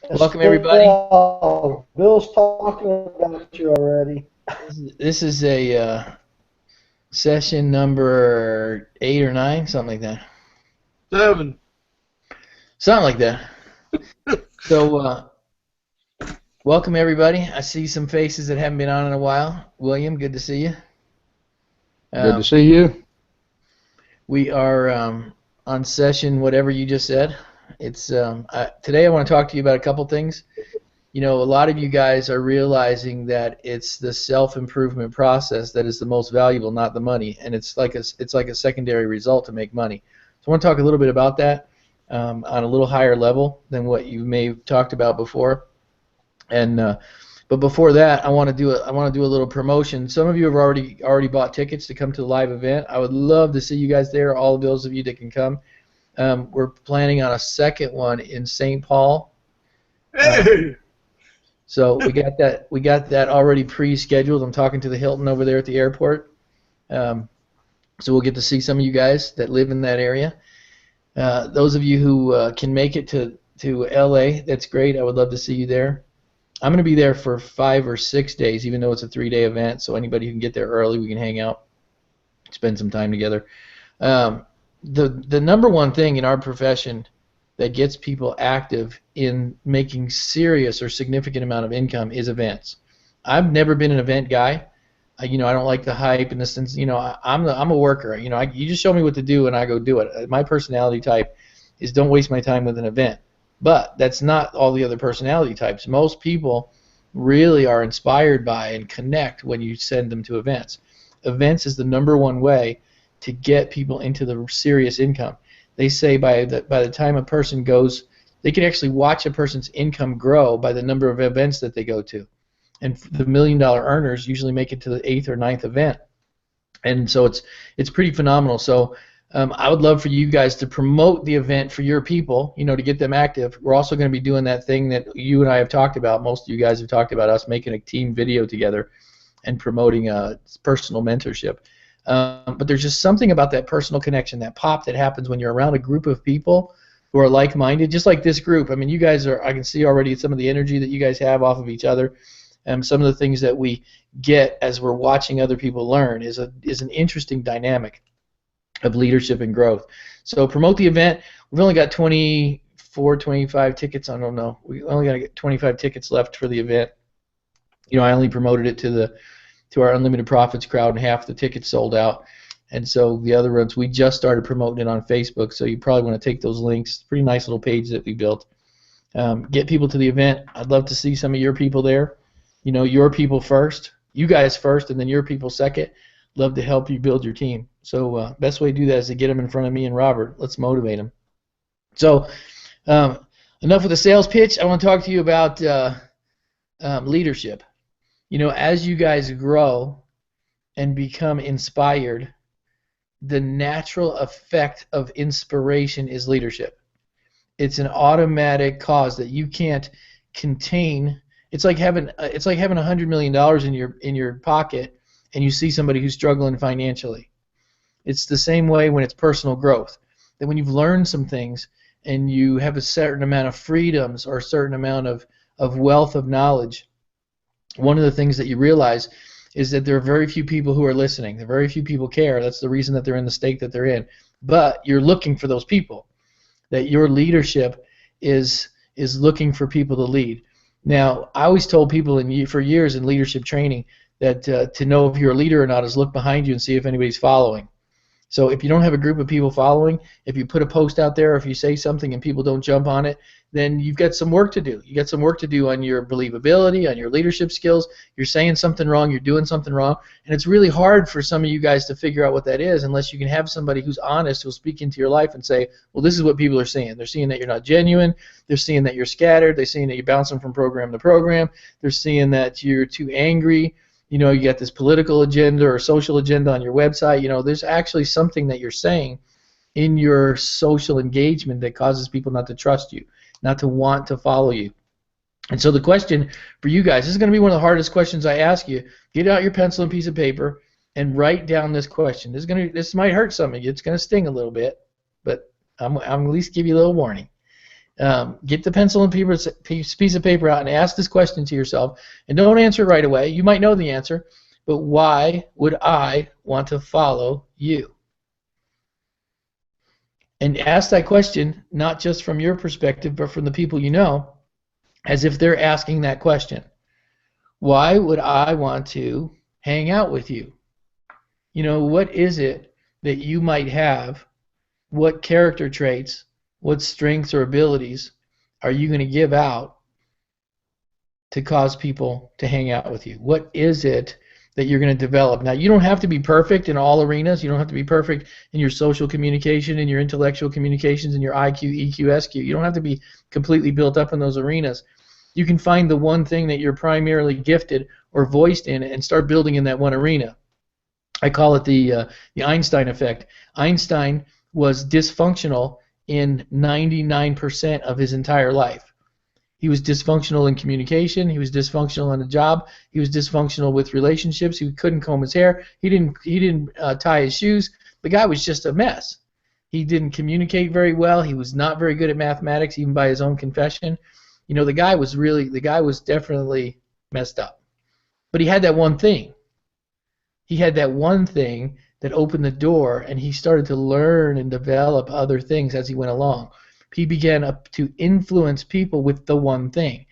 Yes, Welcome, everybody. Bill's talking about you already. This is a session number 8 or 9, something like that. 7. Something like that. So, welcome, everybody. I see some faces that haven't been on in a while. William, good to see you. Good to Um, see you. we are on session, whatever you just said. Today I want to talk to you about a couple things. You know, a lot of you guys are realizing that it's the self-improvement process that is the most valuable, not the money, and it's like a secondary result to make money. So I want to talk a little bit about that on a little higher level than what you may have talked about before. And but before that, I want to do a little promotion. Some of you have already bought tickets to come to the live event. I would love to see you guys there. All of those of you that can come. We're planning on a second one in St. Paul. Uh, Hey! So we got that already pre-scheduled. I'm talking to the Hilton over there at the airport. Um, so we'll get to see some of you guys that live in that area. Those of you who can make it to LA, that's great. I would love to see you there. I'm going to be there for 5 or 6 days, even though it's a 3-day event. So anybody who can get there early, we can hang out, spend some time together. Um, the number one thing in our profession that gets people active in making serious or significant amount of income is events. I've never been an event guy. I don't like the hype in the sense. I'm a worker. You just show me what to do and I go do it. My personality type is don't waste my time with an event. But that's not all the other personality types. Most people really are inspired by and connect when you send them to events. Events is the number one way to get people into the serious income. They say by the time a person goes, they can actually watch a person's income grow by the number of events that they go to. And the $1 million earners usually make it to the eighth or ninth event, and so it's pretty phenomenal. So I would love for you guys to promote the event for your people, to get them active. We're also going to be doing that thing that you and I have talked about. Most of you guys have talked about us making a team video together and promoting personal mentorship. But there's just something about that personal connection, that pop that happens when you're around a group of people who are like-minded, just like this group. I mean, you guys are, I can see already some of the energy that you guys have off of each other. Some of the things that we get as we're watching other people learn is an interesting dynamic of leadership and growth. So promote the event. We've only got 24, 25 tickets. I don't know. We only got to get 25 tickets left for the event. I only promoted it to our Unlimited Profits crowd, and half the tickets sold out. And so the other ones, we just started promoting it on Facebook. So you probably want to take those links. Pretty nice little page that we built. Get people to the event. I'd love to see some of your people there. Your people first, you guys first, and then your people second. Love to help you build your team. So best way to do that is to get them in front of me and Robert. Let's motivate them. So enough with the sales pitch. I want to talk to you about leadership. As you guys grow and become inspired, the natural effect of inspiration is leadership. It's an automatic cause that you can't contain. It's like having $100 million in your pocket, and you see somebody who's struggling financially. It's the same way when it's personal growth. That when you've learned some things and you have a certain amount of freedoms or a certain amount of wealth of knowledge, one of the things that you realize is that there are very few people who are listening. There are very few people care. That's the reason that they're in the state that they're in. But you're looking for those people. That your leadership is looking for people to lead. Now, I always told people for years in leadership training that to know if you're a leader or not is look behind you and see if anybody's following. So if you don't have a group of people following, if you put a post out there, if you say something and people don't jump on it, then you've got some work to do. You got some work to do on your believability, on your leadership skills. You're saying something wrong, you're doing something wrong, and it's really hard for some of you guys to figure out what that is unless you can have somebody who's honest, who'll speak into your life and say, well, this is what people are seeing. They're seeing that you're not genuine. They're seeing that you're scattered. They're seeing that you're bouncing from program to program. They're seeing that you're too angry. You got this political agenda or social agenda on your website. There's actually something that you're saying in your social engagement that causes people not to trust you, not to want to follow you. And so the question for you guys, this is going to be one of the hardest questions I ask you. Get out your pencil and piece of paper and write down this question. This might hurt some of you. It's going to sting a little bit, but I'm at least give you a little warning. Get the pencil and piece of paper out and ask this question to yourself. And don't answer it right away. You might know the answer, but why would I want to follow you? And ask that question not just from your perspective, but from the people you know, as if they're asking that question. Why would I want to hang out with you? You know, what is it that you might have? What character traits, what strengths or abilities are you going to give out to cause people to hang out with you? What is it that you're going to develop? Now, you don't have to be perfect in all arenas. You don't have to be perfect in your social communication, in your intellectual communications, in your IQ, EQ, SQ. You don't have to be completely built up in those arenas. You can find the one thing that you're primarily gifted or voiced in and start building in that one arena. I call it the Einstein effect. Einstein was dysfunctional in 99% of his entire life. He was dysfunctional in communication. He was dysfunctional in a job. He was dysfunctional with relationships. He couldn't comb his hair. He didn't tie his shoes. The guy was just a mess. He didn't communicate very well. He was not very good at mathematics, even by his own confession. You know, the guy was definitely messed up. But he had that one thing. He had that one thing that opened the door, and he started to learn and develop other things as he went along. He began to influence people with the one thing.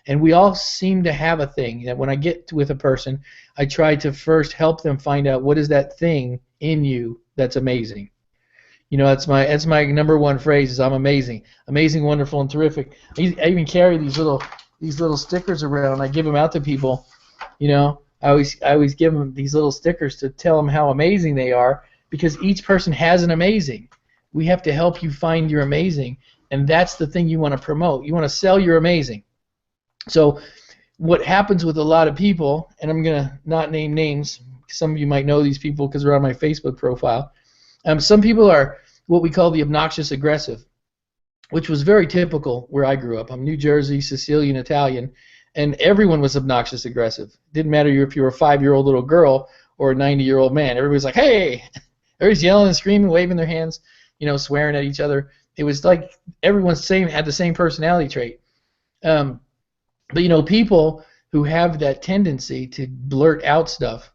And we all seem to have a thing that when I get with a person, I try to first help them find out what is that thing in you that's amazing. You know, that's my number one phrase is I'm amazing. Amazing, wonderful, and terrific. I even carry these little stickers around. I give them out to people. You know, I always give them these little stickers to tell them how amazing they are, because each person has an amazing. We have to help you find your amazing, and that's the thing you want to promote. You want to sell your amazing. So what happens with a lot of people, and I'm going to not name names, some of you might know these people because they're on my Facebook profile. Some people are what we call the obnoxious aggressive, which was very typical where I grew up. I'm New Jersey, Sicilian, Italian, and everyone was obnoxious aggressive. Didn't matter if you were a 5-year-old little girl or a 90-year-old man. Everybody's like, hey! Everybody's yelling and screaming, waving their hands, you know, swearing at each other. It was like everyone had the same personality trait. But, you know, people who have that tendency to blurt out stuff,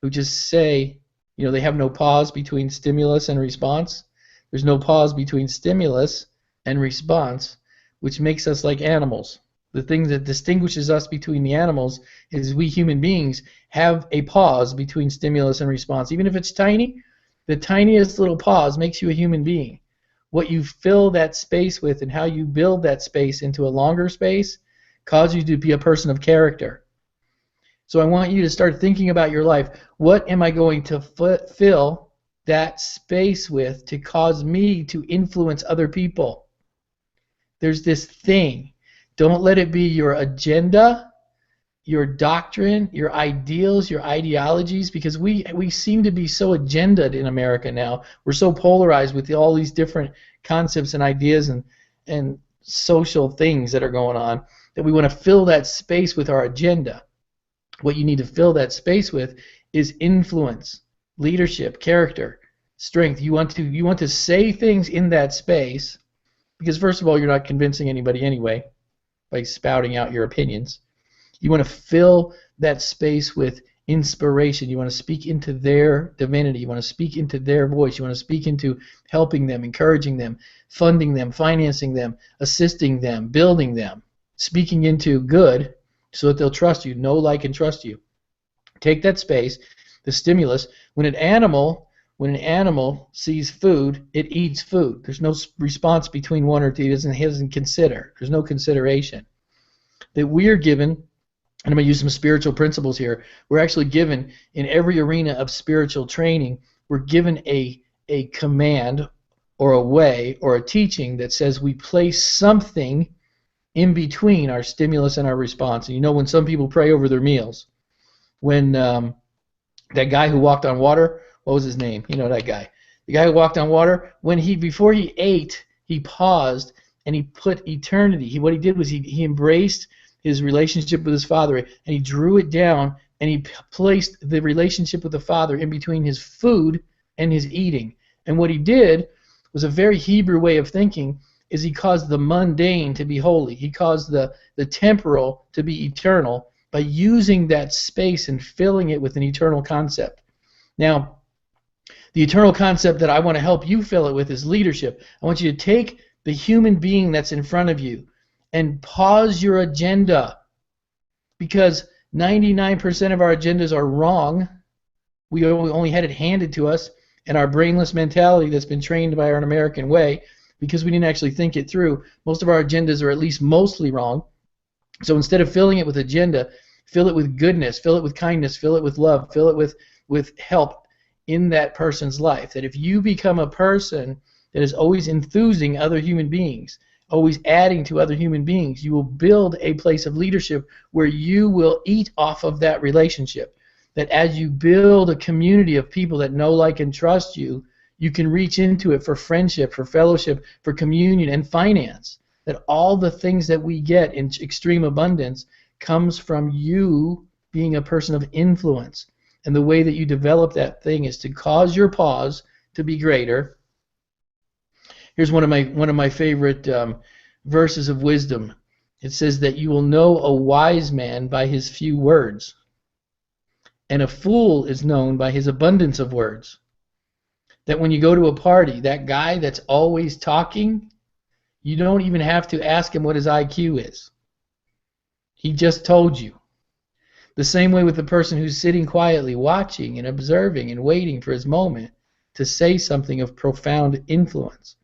who just say, you know, they have no pause between stimulus and response. There's no pause between stimulus and response, which makes us like animals. The thing that distinguishes us between the animals is we human beings have a pause between stimulus and response. Even if it's tiny, the tiniest little pause makes you a human being. What you fill that space with and how you build that space into a longer space causes you to be a person of character. So I want you to start thinking about your life. What am I going to fill that space with to cause me to influence other people? There's this thing. Don't let it be your agenda, your doctrine, your ideals, your ideologies, because we seem to be so agendaed in America now. We're so polarized with all these different concepts and ideas and social things that are going on that we want to fill that space with our agenda. What you need to fill that space with is influence, leadership, character, strength. You want to say things in that space because, first of all, you're not convincing anybody anyway by spouting out your opinions. You want to fill that space with inspiration. You want to speak into their divinity. You want to speak into their voice. You want to speak into helping them, encouraging them, funding them, financing them, assisting them, building them, speaking into good so that they'll trust you, know, like, and trust you. Take that space, the stimulus. When an animal sees food, it eats food. There's no response between one or two. It doesn't consider. There's no consideration. That we are given, and I'm going to use some spiritual principles here, we're actually given in every arena of spiritual training, we're given a command or a way or a teaching that says we place something in between our stimulus and our response. And you know, when some people pray over their meals, when that guy who walked on water, what was his name? You know that guy. The guy who walked on water, before he ate, he paused and he put eternity. What he did was he embraced his relationship with his Father, and he drew it down, and he placed the relationship with the Father in between his food and his eating. And what he did was a very Hebrew way of thinking, is he caused the mundane to be holy. He caused the temporal to be eternal by using that space and filling it with an eternal concept. Now, the eternal concept that I want to help you fill it with is leadership. I want you to take the human being that's in front of you and pause your agenda, because 99% of our agendas are wrong. We only had it handed to us, and our brainless mentality that's been trained by our American way, because we didn't actually think it through, most of our agendas are at least mostly wrong. So instead of filling it with agenda, fill it with goodness, fill it with kindness, fill it with love, fill it with help in that person's life. That if you become a person that is always enthusing other human beings, always adding to other human beings, you will build a place of leadership where you will eat off of that relationship. That as you build a community of people that know, like, and trust you, you can reach into it for friendship, for fellowship, for communion, and finance. That all the things that we get in extreme abundance comes from you being a person of influence. And the way that you develop that thing is to cause your pause to be greater. Here's one of my favorite verses of wisdom. It says that you will know a wise man by his few words, and a fool is known by his abundance of words. That when you go to a party, that guy that's always talking, you don't even have to ask him what his IQ is. He just told you. The same way with the person who's sitting quietly, watching and observing and waiting for his moment to say something of profound influence.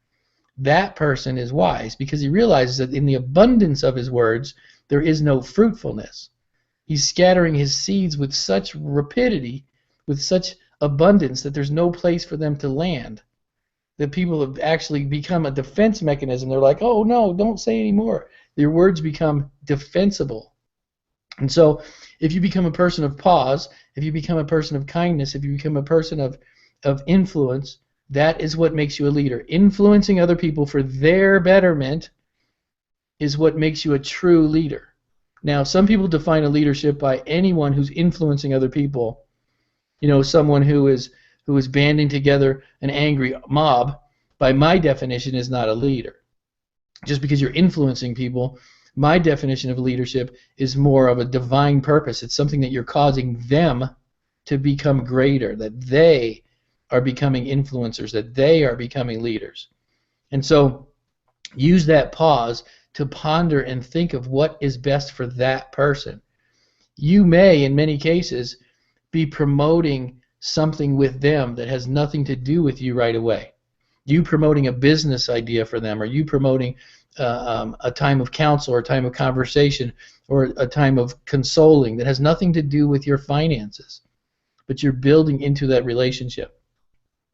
That person is wise because he realizes that in the abundance of his words, there is no fruitfulness. He's scattering his seeds with such rapidity, with such abundance, that there's no place for them to land. That people have actually become a defense mechanism. They're like, oh no, don't say any more. Your words become defensible. And so if you become a person of pause, if you become a person of kindness, if you become a person of influence, that is what makes you a leader. Influencing other people for their betterment is what makes you a true leader. Now, some people define a leadership by anyone who's influencing other people. You know, someone who is banding together an angry mob, by my definition, is not a leader. Just because you're influencing people, my definition of leadership is more of a divine purpose. It's something that you're causing them to become greater, that they are becoming influencers, that they are becoming leaders. And so use that pause to ponder and think of what is best for that person. You may, in many cases, be promoting something with them that has nothing to do with you right away. You promoting a business idea for them, or you promoting a time of counsel or a time of conversation or a time of consoling that has nothing to do with your finances, but you're building into that relationship.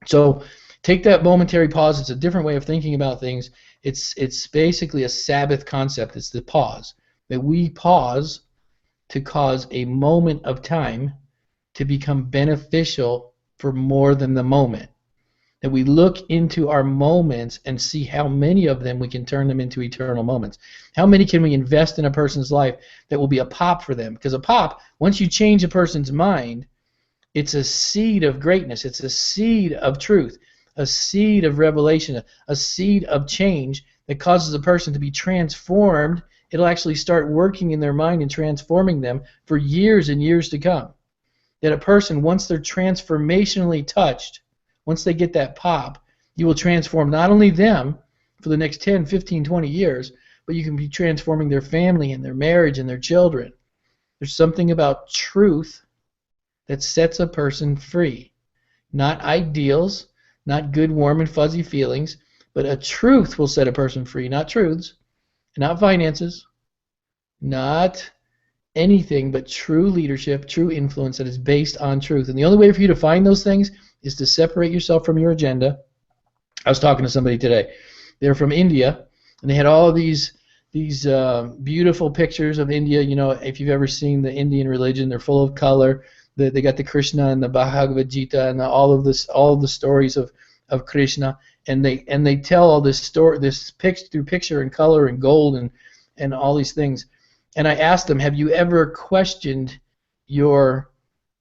So take that momentary pause. It's a different way of thinking about things. It's basically a Sabbath concept. It's the pause. That we pause to cause a moment of time to become beneficial for more than the moment. That we look into our moments and see how many of them we can turn them into eternal moments. How many can we invest in a person's life that will be a pop for them? Because a pop, once you change a person's mind, it's a seed of greatness. It's a seed of truth, a seed of revelation, a seed of change that causes a person to be transformed. It'll actually start working in their mind and transforming them for years and years to come. That a person, once they're transformationally touched, once they get that pop, you will transform not only them for the next 10, 15, 20 years, but you can be transforming their family and their marriage and their children. There's something about truth that sets a person free. Not ideals, not good, warm, and fuzzy feelings, but a truth will set a person free, not truths, not finances, not anything but true leadership, true influence that is based on truth. And the only way for you to find those things is to separate yourself from your agenda. I was talking to somebody today. They're from India, and they had all these beautiful pictures of India. You know, if you've ever seen the Indian religion, they're full of color. They got the Krishna and the Bhagavad Gita and all of the stories of Krishna, and they tell all this story, through picture and color and gold and all these things. And I asked them, have you ever questioned your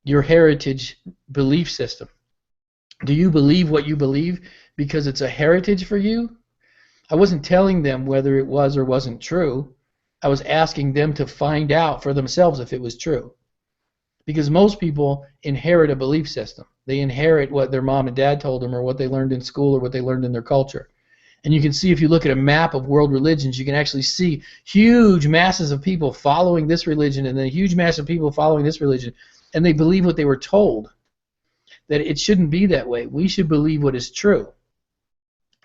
heritage belief system? Do you believe what you believe because it's a heritage for you? I wasn't telling them whether it was or wasn't true. I was asking them to find out for themselves if it was true. Because most people inherit a belief system. They inherit what their mom and dad told them or what they learned in school or what they learned in their culture. And you can see, if you look at a map of world religions, you can actually see huge masses of people following this religion and then a huge mass of people following this religion, and they believe what they were told. That it shouldn't be that way. We should believe what is true.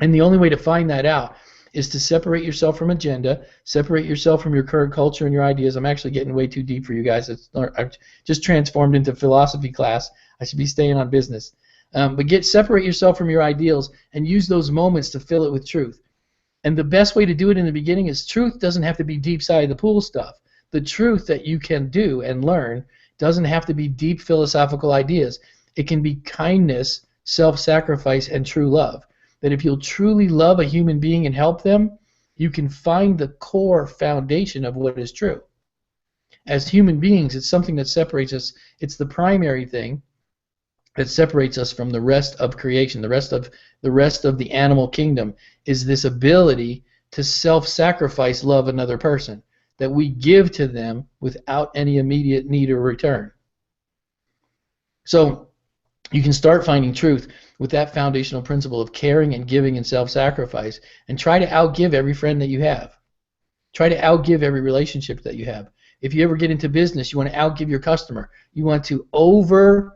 And the only way to find that out is to separate yourself from agenda, separate yourself from your current culture and your ideas. I'm actually getting way too deep for you guys. I've just transformed into philosophy class. I should be staying on business. But separate yourself from your ideals and use those moments to fill it with truth. And the best way to do it in the beginning is truth doesn't have to be deep side of the pool stuff. The truth that you can do and learn doesn't have to be deep philosophical ideas. It can be kindness, self-sacrifice, and true love. That if you'll truly love a human being and help them, you can find the core foundation of what is true. As human beings, it's something that separates us. It's the primary thing that separates us from the rest of creation. The rest of the animal kingdom is this ability to self-sacrifice, love another person, that we give to them without any immediate need or return. So you can start finding truth with that foundational principle of caring and giving and self-sacrifice, and try to outgive every friend that you have. Try to outgive every relationship that you have. If you ever get into business, you want to outgive your customer. You want to over-deliver.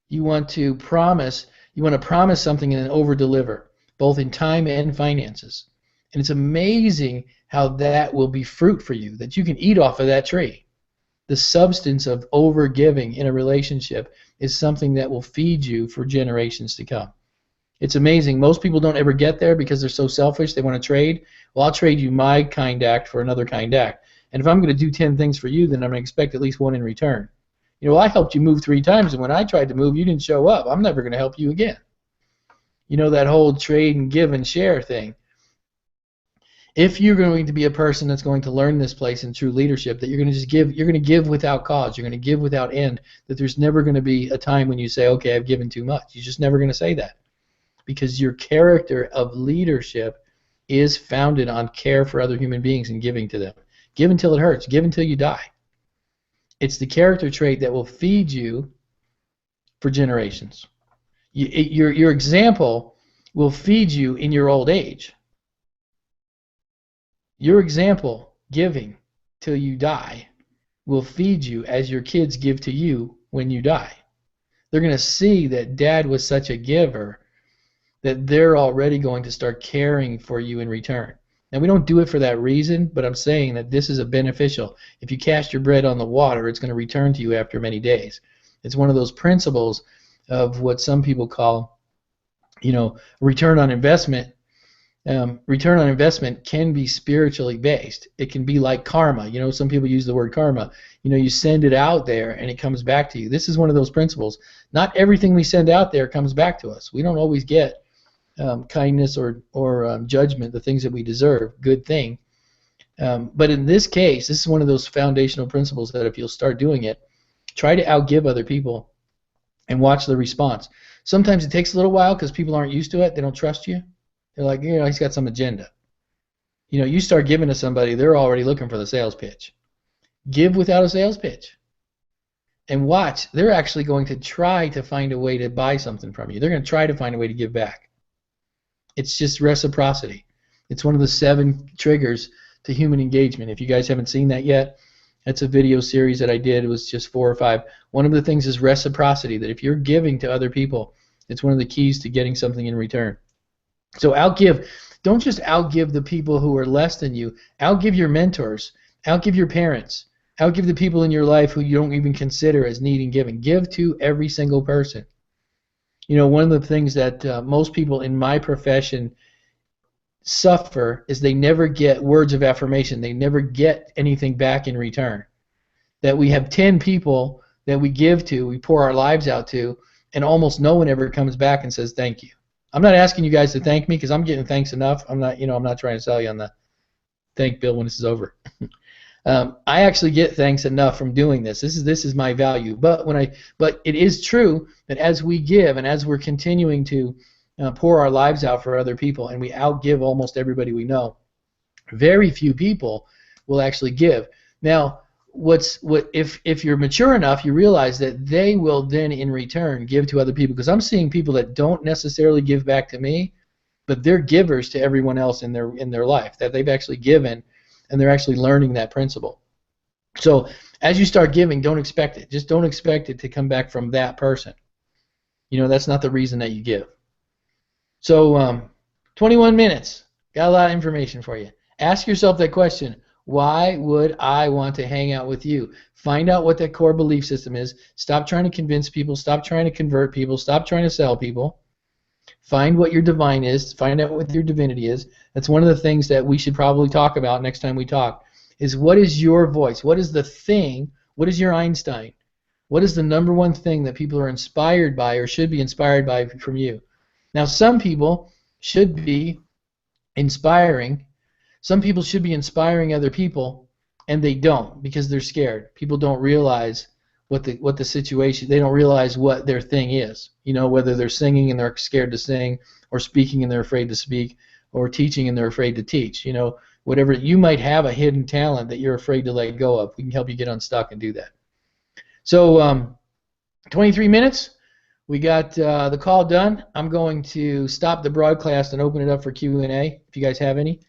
You want to promise something and then over-deliver, both in time and finances. And it's amazing how that will be fruit for you, that you can eat off of that tree. The substance of over-giving in a relationship is something that will feed you for generations to come. It's amazing. Most people don't ever get there because they're so selfish. They want to trade. Well, I'll trade you my kind act for another kind act. And if I'm going to do 10 things for you, then I'm going to expect at least one in return. You know, well, I helped you move 3 times, and when I tried to move, you didn't show up. I'm never going to help you again. You know, that whole trade and give and share thing. If you're going to be a person that's going to learn this place in true leadership, that you're going to just give, you're going to give without cause, you're going to give without end, that there's never going to be a time when you say, okay, I've given too much. You're just never going to say that. Because your character of leadership is founded on care for other human beings and giving to them. Give until it hurts. Give until you die. It's the character trait that will feed you for generations. Your example will feed you in your old age. Your example, giving till you die, will feed you as your kids give to you when you die. They're going to see that Dad was such a giver that they're already going to start caring for you in return. Now, we don't do it for that reason, but I'm saying that this is a beneficial. If you cast your bread on the water, it's going to return to you after many days. It's one of those principles of what some people call, you know, return on investment. Return on investment can be spiritually based. It can be like karma. You know, some people use the word karma. You know, you send it out there and it comes back to you. This is one of those principles. Not everything we send out there comes back to us. We don't always get kindness or judgment, the things that we deserve, good thing. But in this case, this is one of those foundational principles that if you'll start doing it, try to outgive other people and watch the response. Sometimes it takes a little while because people aren't used to it. They don't trust you. They're like, you know, he's got some agenda. You know, you start giving to somebody, they're already looking for the sales pitch. Give without a sales pitch. And watch, they're actually going to try to find a way to buy something from you. They're going to try to find a way to give back. It's just reciprocity. It's one of the 7 triggers to human engagement. If you guys haven't seen that yet, that's a video series that I did. It was just 4 or 5. One of the things is reciprocity, that if you're giving to other people, it's one of the keys to getting something in return. So outgive. Don't just outgive the people who are less than you. Outgive your mentors. Outgive your parents. Outgive the people in your life who you don't even consider as needing giving. Give to every single person. You know, one of the things that most people in my profession suffer is they never get words of affirmation. They never get anything back in return. That we have 10 people that we give to, we pour our lives out to, and almost no one ever comes back and says thank you. I'm not asking you guys to thank me because I'm getting thanks enough. I'm not trying to sell you on the thank Bill when this is over. I actually get thanks enough from doing this. This is my value. But it is true that as we give and as we're continuing to pour our lives out for other people, and we outgive almost everybody we know. Very few people will actually give. Now, if you're mature enough, you realize that they will then in return give to other people. Because I'm seeing people that don't necessarily give back to me, but they're givers to everyone else in their life, that they've actually given, and they're actually learning that principle. So as you start giving, don't expect it. Just don't expect it to come back from that person. You know, that's not the reason that you give. So 21 minutes. Got a lot of information for you. Ask yourself that question. Why would I want to hang out with you? Find out what that core belief system is. Stop trying to convince people. Stop trying to convert people. Stop trying to sell people. Find what your divine is. Find out what your divinity is. That's one of the things that we should probably talk about next time we talk, is what is your voice? What is the thing? What is your Einstein? What is the number one thing that people are inspired by or should be inspired by from you? Now, some people should be inspiring. Some people should be inspiring other people, and they don't because they're scared. People don't realize what the situation. They don't realize what their thing is. You know, whether they're singing and they're scared to sing, or speaking and they're afraid to speak, or teaching and they're afraid to teach. You know, whatever. You might have a hidden talent that you're afraid to let go of. We can help you get unstuck and do that. So 23 minutes. We got the call done. I'm going to stop the broadcast and open it up for Q&A if you guys have any.